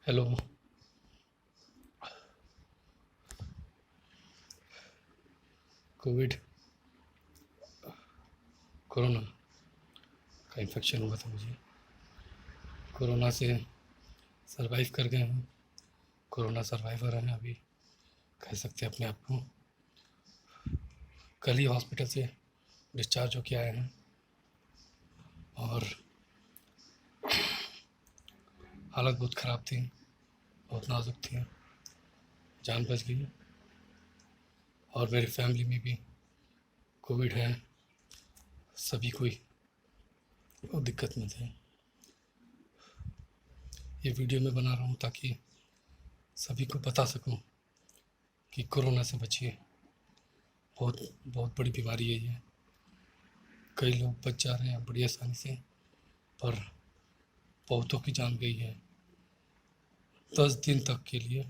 Hello. Covid corona का infection हुआ था मुझे। कोरोना से सरवाइव कर गए हैं। कोरोना सर्वाइवर हैं अभी, कह सकते हैं अपने आप को। कल ही हॉस्पिटल से डिस्चार्ज होके आए हैं और हालत बहुत ख़राब थी, बहुत नाजुक थी। जान बच गई और मेरी फैमिली में भी कोविड है। सभी कोई बहुत दिक्कत में थे। ये वीडियो मैं बना रहा हूँ ताकि सभी को बता सकूँ कि कोरोना से बचिए। बहुत बहुत बड़ी बीमारी है ये। कई लोग बच जा रहे हैं बड़ी आसानी से, पर बहुतों की जान गई है। 10 दिन तक के लिए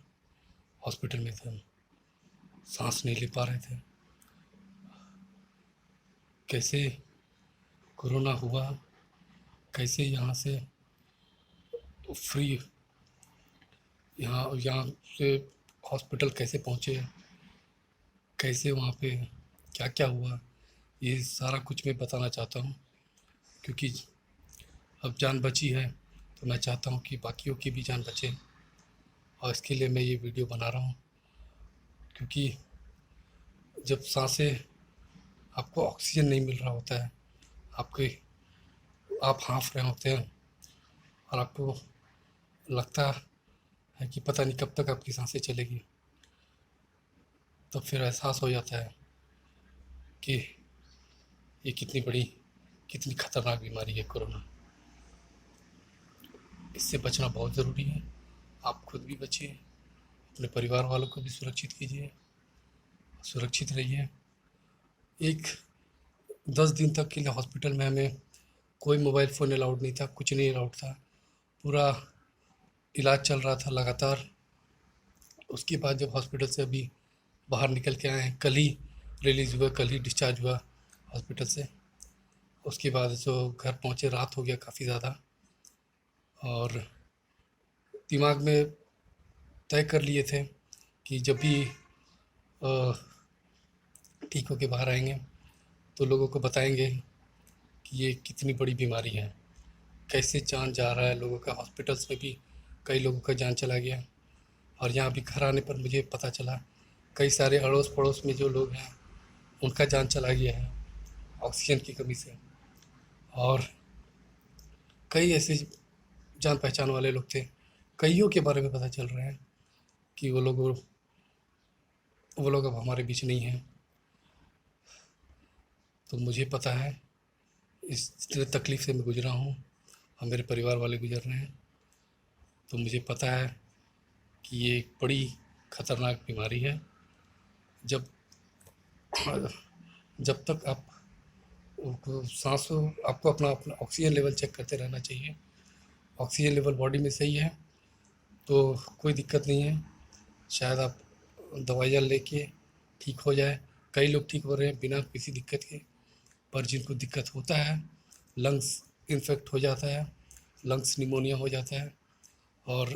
हॉस्पिटल में थे, सांस नहीं ले पा रहे थे। कैसे कोरोना हुआ, कैसे यहाँ से फ्री, यहाँ यहाँ से हॉस्पिटल कैसे पहुँचे, कैसे वहाँ पे क्या क्या हुआ, ये सारा कुछ मैं बताना चाहता हूँ। क्योंकि अब जान बची है तो मैं चाहता हूँ कि बाकियों की भी जान बचे, और इसके लिए मैं ये वीडियो बना रहा हूँ। क्योंकि जब सांसें, आपको ऑक्सीजन नहीं मिल रहा होता है, आपके आप हाँफ रहे होते हैं और आपको लगता है कि पता नहीं कब तक आपकी सांसें चलेगी, तब फिर एहसास हो जाता है कि ये कितनी बड़ी, कितनी खतरनाक बीमारी है कोरोना। इससे बचना बहुत ज़रूरी है। आप खुद भी बचिए, अपने परिवार वालों को भी सुरक्षित कीजिए, सुरक्षित रहिए। एक 10 दिन तक के लिए हॉस्पिटल में हमें कोई मोबाइल फ़ोन अलाउड नहीं था, कुछ नहीं अलाउड था। पूरा इलाज चल रहा था लगातार। उसके बाद जब हॉस्पिटल से अभी बाहर निकल के आए हैं, कल ही रिलीज़ हुआ, कल ही डिस्चार्ज हुआ हॉस्पिटल से। उसके बाद जो घर पहुँचे, रात हो गया काफ़ी ज़्यादा, और दिमाग में तय कर लिए थे कि जब भी ठीक होके बाहर आएंगे तो लोगों को बताएंगे कि ये कितनी बड़ी बीमारी है, कैसे जान जा रहा है लोगों का। हॉस्पिटल्स में भी कई लोगों का जान चला गया, और यहाँ भी घर आने पर मुझे पता चला कई सारे अड़ोस पड़ोस में जो लोग हैं उनका जान चला गया है ऑक्सीजन की कमी से। और कई ऐसे जान पहचान वाले लोग थे, कईयों के बारे में पता चल रहा है कि वो लोग अब हमारे बीच नहीं हैं। तो मुझे पता है इस जितने तकलीफ़ से मैं गुजरा हूँ और मेरे परिवार वाले गुजर रहे हैं, तो मुझे पता है कि ये एक बड़ी ख़तरनाक बीमारी है। जब जब तक आप सांसों, आपको अपना अपना ऑक्सीजन लेवल चेक करते रहना चाहिए। ऑक्सीजन लेवल बॉडी में सही है तो कोई दिक्कत नहीं है, शायद आप दवाइयाँ लेके ठीक हो जाए। कई लोग ठीक हो रहे हैं बिना किसी दिक्कत के, पर जिनको दिक्कत होता है, लंग्स इन्फेक्ट हो जाता है, लंग्स निमोनिया हो जाता है और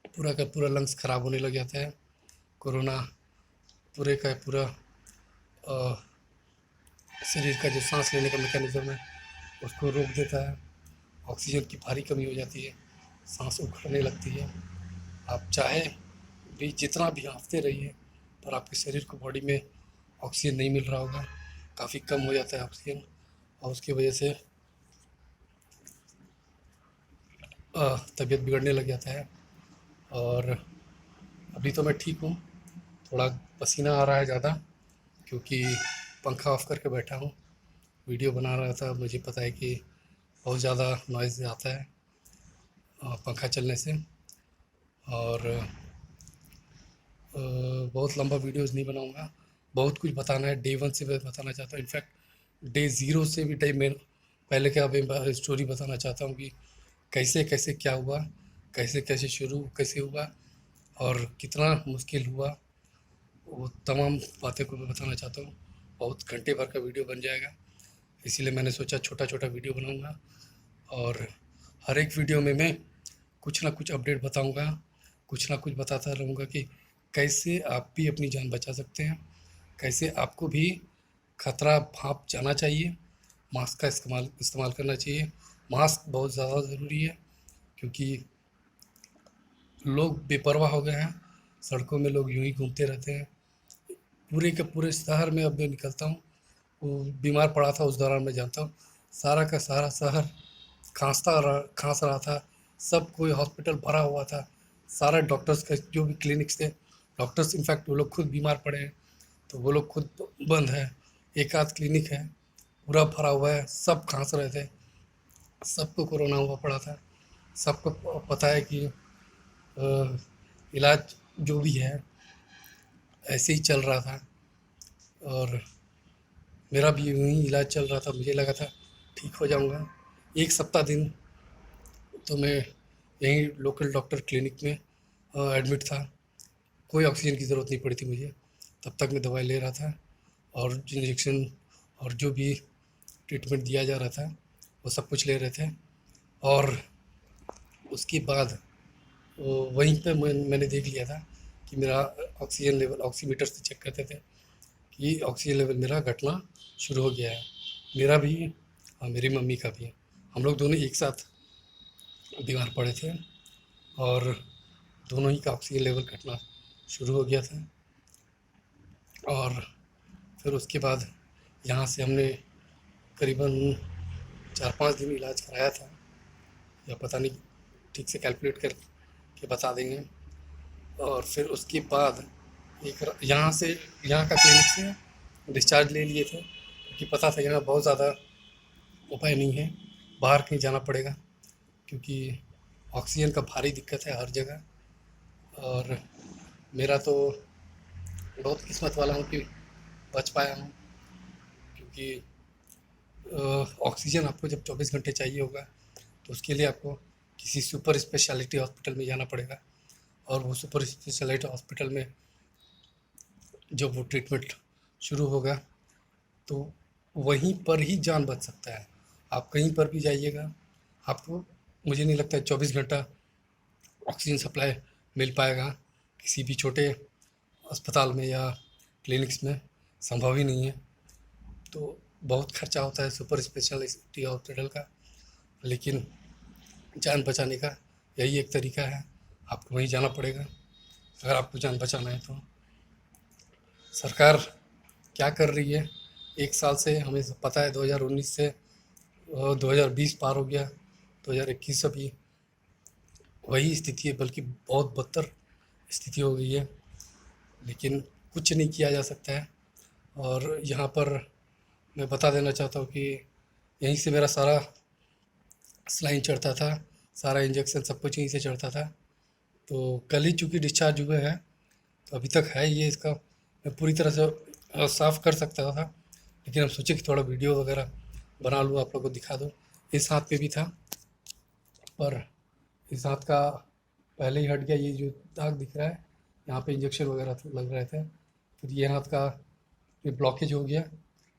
पूरा का पूरा लंग्स ख़राब होने लग जाता है। कोरोना पूरे का पूरा शरीर का जो सांस लेने का मैकेनिज़्म है उसको रोक देता है। ऑक्सीजन की भारी कमी हो जाती है, सांस उखड़ने लगती है। आप चाहे भी जितना भी हाँफते रहिए, पर आपके शरीर को, बॉडी में ऑक्सीजन नहीं मिल रहा होगा, काफ़ी कम हो जाता है ऑक्सीजन, और उसकी वजह से तबीयत बिगड़ने लग जाता है। और अभी तो मैं ठीक हूँ, थोड़ा पसीना आ रहा है ज़्यादा क्योंकि पंखा ऑफ करके बैठा हूँ, वीडियो बना रहा था। मुझे पता है कि बहुत ज़्यादा नॉइज़ आता है पंखा चलने से, और बहुत लंबा वीडियोज़ नहीं बनाऊँगा। बहुत कुछ बताना है, डे 1 से मैं बताना चाहता हूँ। इनफैक्ट डे 0 से भी टाइम में पहले का मैं स्टोरी बताना चाहता हूँ कि कैसे कैसे क्या हुआ, कैसे कैसे शुरू कैसे हुआ और कितना मुश्किल हुआ। वो तमाम बातें को मैं बताना चाहता हूँ। बहुत घंटे भर का वीडियो बन जाएगा, इसीलिए मैंने सोचा छोटा छोटा वीडियो बनाऊँगा। और हर एक वीडियो में मैं कुछ ना कुछ अपडेट बताऊंगा, कुछ ना कुछ बताता रहूँगा कि कैसे आप भी अपनी जान बचा सकते हैं, कैसे आपको भी खतरा भाप जाना चाहिए, मास्क का इस्तेमाल इस्तेमाल करना चाहिए। मास्क बहुत ज़्यादा ज़रूरी है, क्योंकि लोग बेपरवाह हो गए हैं, सड़कों में लोग यूं ही घूमते रहते हैं। पूरे के पूरे शहर में अब मैं निकलता हूँ, वो बीमार पड़ा था उस दौरान मैं जानता हूँ, सारा का सारा शहर खांस रहा था, सब कोई हॉस्पिटल भरा हुआ था, सारा डॉक्टर्स का जो भी क्लिनिक्स थे, डॉक्टर्स इनफैक्ट वो लोग खुद बीमार पड़े हैं, तो वो लोग खुद बंद है, एक आध क्लिनिक है, पूरा भरा हुआ है, सब खांस रहे थे, सबको कोरोना हुआ पड़ा था। सबको पता है कि इलाज जो भी है ऐसे ही चल रहा था, और मेरा भी यूं ही इलाज चल रहा था, मुझे लगा था ठीक हो जाऊंगा। एक सप्ताह दिन तो मैं यहीं लोकल डॉक्टर क्लिनिक में एडमिट था, कोई ऑक्सीजन की ज़रूरत नहीं पड़ी थी मुझे, तब तक मैं दवाई ले रहा था, और इंजेक्शन और जो भी ट्रीटमेंट दिया जा रहा था वो सब कुछ ले रहे थे। और उसके बाद वहीं पे मैंने देख लिया था कि मेरा ऑक्सीजन लेवल ऑक्सीमीटर से चेक करते थे कि ऑक्सीजन लेवल मेरा घटना शुरू हो गया है, मेरा भी और मेरी मम्मी का भी। हम लोग दोनों एक साथ बीमार पड़े थे, और दोनों ही का ऑक्सीजन लेवल घटना शुरू हो गया था। और फिर उसके बाद यहाँ से हमने करीबन 4-5 दिन इलाज कराया था, या पता नहीं, ठीक से कैलकुलेट करके बता देंगे। और फिर उसके बाद यहाँ का क्लिनिक से डिस्चार्ज ले लिए थे, क्योंकि पता था यहाँ बहुत ज़्यादा उपाय नहीं है, बाहर कहीं जाना पड़ेगा, क्योंकि ऑक्सीजन का भारी दिक्कत है हर जगह। और मेरा तो बहुत किस्मत वाला हूँ कि बच पाया हूँ, क्योंकि ऑक्सीजन आपको जब 24 घंटे चाहिए होगा तो उसके लिए आपको किसी सुपर स्पेशलिटी हॉस्पिटल में जाना पड़ेगा, और वो सुपर स्पेशलिटी हॉस्पिटल में जब वो ट्रीटमेंट शुरू होगा तो वहीं पर ही जान बच सकता है। आप कहीं पर भी जाइएगा, आपको, मुझे नहीं लगता है 24 घंटा ऑक्सीजन सप्लाई मिल पाएगा किसी भी छोटे अस्पताल में या क्लिनिक्स में, संभव ही नहीं है। तो बहुत खर्चा होता है सुपर स्पेशलिटी हॉस्पिटल का, लेकिन जान बचाने का यही एक तरीका है, आपको वहीं जाना पड़ेगा अगर आपको जान बचाना है तो। सरकार क्या कर रही है, एक साल से हमें सब पता है, 2019 से 2020 पार हो गया, 2021 अभी वही स्थिति है, बल्कि बहुत बदतर स्थिति हो गई है, लेकिन कुछ नहीं किया जा सकता है। और यहाँ पर मैं बता देना चाहता हूँ कि यहीं से मेरा सारा सलाइन चढ़ता था, सारा इंजेक्शन सब कुछ यहीं से चढ़ता था। तो कल ही चूँकि डिस्चार्ज हुए हैं, तो अभी तक है ये, इसका मैं पूरी तरह से साफ़ कर सकता था, लेकिन अब सोचे कि थोड़ा वीडियो वगैरह बना लूँ, आप लोगों को दिखा दूँ। इस हाथ पे भी था, पर इस हाथ का पहले ही हट गया, ये जो दाग दिख रहा है, यहाँ पे इंजेक्शन वगैरह लग रहे थे, फिर ये हाथ का ये ब्लॉकेज हो गया,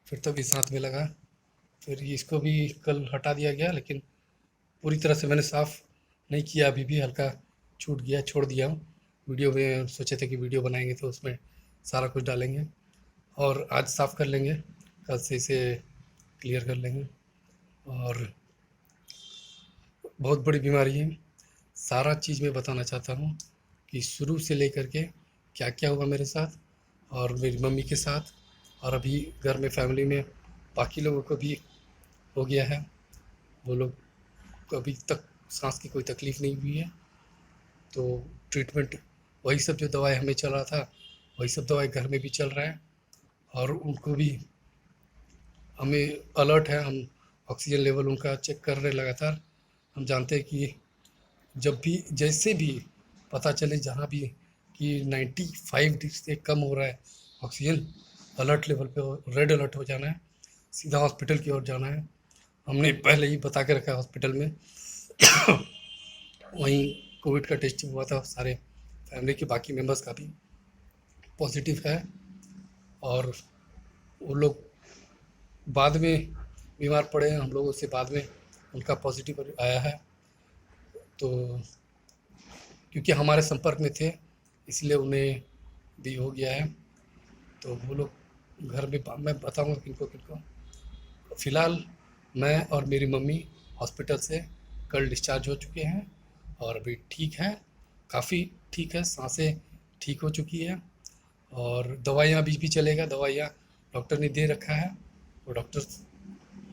फिर तब इस हाथ में लगा, फिर इसको भी कल हटा दिया गया, लेकिन पूरी तरह से मैंने साफ़ नहीं किया, अभी भी हल्का छूट गया, छोड़ दिया हूँ। वीडियो में सोचे थे कि वीडियो बनाएंगे तो उसमें सारा कुछ डालेंगे, और आज साफ़ कर लेंगे, कल से इसे क्लियर कर लेंगे। और बहुत बड़ी बीमारी है, सारा चीज़ मैं बताना चाहता हूँ कि शुरू से लेकर के क्या क्या हुआ मेरे साथ और मेरी मम्मी के साथ, और अभी घर में फैमिली में बाकी लोगों को भी हो गया है, वो लोग को अभी तक सांस की कोई तकलीफ़ नहीं हुई है। तो ट्रीटमेंट वही सब जो दवाई हमें चल रहा था, वही सब दवाई घर में भी चल रहा है, और उनको भी हमें अलर्ट है, हम ऑक्सीजन लेवल उनका चेक कर रहे हैं लगातार। हम जानते हैं कि जब भी जैसे भी पता चले जहाँ भी कि 95 से कम हो रहा है ऑक्सीजन, अलर्ट लेवल पे रेड अलर्ट हो जाना है, सीधा हॉस्पिटल की ओर जाना है। हमने पहले ही बता के रखा है हॉस्पिटल में। वहीं कोविड का टेस्ट हुआ था, सारे फैमिली के बाकी मेंबर्स का भी पॉजिटिव है, और वो लोग बाद में बीमार पड़े हैं, हम लोगों से बाद में उनका पॉजिटिव आया है। तो क्योंकि हमारे संपर्क में थे, इसलिए उन्हें भी हो गया है। तो वो लोग घर में मैं बताऊँगा किनको किनको। फ़िलहाल मैं और मेरी मम्मी हॉस्पिटल से कल डिस्चार्ज हो चुके हैं और अभी ठीक है, काफ़ी ठीक है, साँसें ठीक हो चुकी है और दवाइयाँ अभी भी चलेगा, दवाइयाँ डॉक्टर ने दे रखा है। और डॉक्टर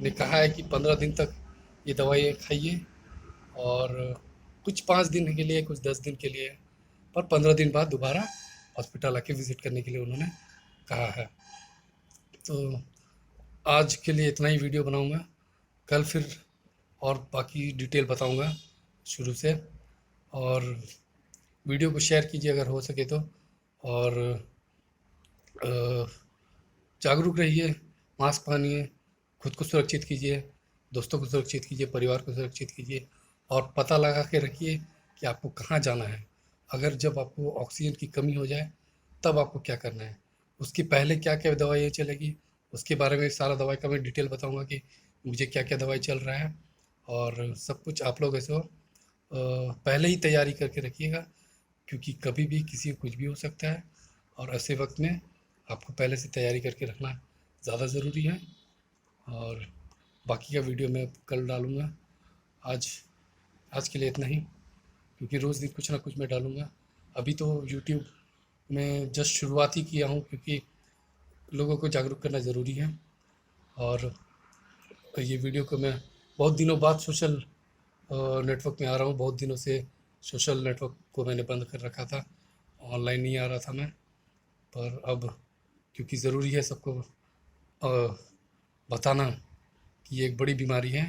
ने कहा है कि 15 दिन तक ये दवाइयाँ खाइए और कुछ 5 दिन के लिए, कुछ 10 दिन के लिए, पर 15 दिन बाद दोबारा हॉस्पिटल आके विज़िट करने के लिए उन्होंने कहा है। तो आज के लिए इतना ही वीडियो बनाऊँगा, कल फिर और बाकी डिटेल बताऊँगा शुरू से। और वीडियो को शेयर कीजिए अगर हो सके तो, और जागरूक रहिए, मास्क पहनिए, खुद को सुरक्षित कीजिए, दोस्तों को सुरक्षित कीजिए, परिवार को सुरक्षित कीजिए और पता लगा के रखिए कि आपको कहाँ जाना है। अगर जब आपको ऑक्सीजन की कमी हो जाए तब आपको क्या करना है, उसके पहले क्या क्या दवाइयाँ चलेगी, उसके बारे में सारा दवाई का मैं डिटेल बताऊँगा कि मुझे क्या क्या दवाई चल रहा है। और सब कुछ आप लोग ऐसे पहले ही तैयारी करके रखिएगा, क्योंकि कभी भी किसी को कुछ भी हो सकता है और ऐसे वक्त में आपको पहले से तैयारी करके रखना ज़्यादा ज़रूरी है। और बाकी का वीडियो मैं कल डालूँगा। आज आज के लिए इतना ही, क्योंकि रोज़ दिन कुछ ना कुछ मैं डालूँगा। अभी तो यूट्यूब में जस्ट शुरुआत ही किया हूँ, क्योंकि लोगों को जागरूक करना ज़रूरी है। और ये वीडियो को मैं बहुत दिनों बाद सोशल नेटवर्क में आ रहा हूँ। बहुत दिनों से सोशल नेटवर्क को मैंने बंद कर रखा था, ऑनलाइन नहीं आ रहा था मैं, पर अब क्योंकि ज़रूरी है सबको बताना कि ये एक बड़ी बीमारी है,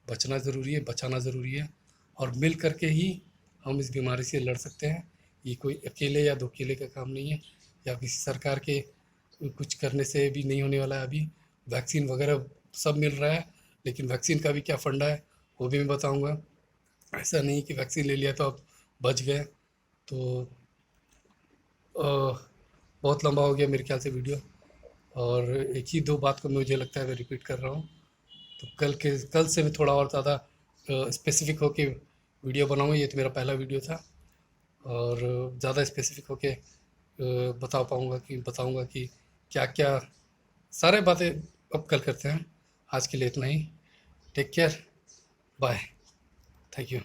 बचना ज़रूरी है, बचाना ज़रूरी है और मिल कर के ही हम इस बीमारी से लड़ सकते हैं। ये कोई अकेले या दो अकेले का काम नहीं है, या किसी सरकार के कुछ करने से भी नहीं होने वाला है। अभी वैक्सीन वगैरह सब मिल रहा है, लेकिन वैक्सीन का भी क्या फंडा है वो भी मैं बताऊंगा। ऐसा नहीं कि वैक्सीन ले लिया तो आप बच गए। तो बहुत लंबा हो गया मेरे ख्याल से वीडियो, और एक ही दो बात को मुझे लगता है मैं रिपीट कर रहा हूँ। तो कल से मैं थोड़ा और ज़्यादा स्पेसिफिक होके वीडियो बनाऊँगा। ये तो मेरा पहला वीडियो था, और ज़्यादा स्पेसिफिक होके बताऊँगा कि क्या क्या सारे बातें अब कल करते हैं। आज के लिए इतना ही। Take care, bye, thank you.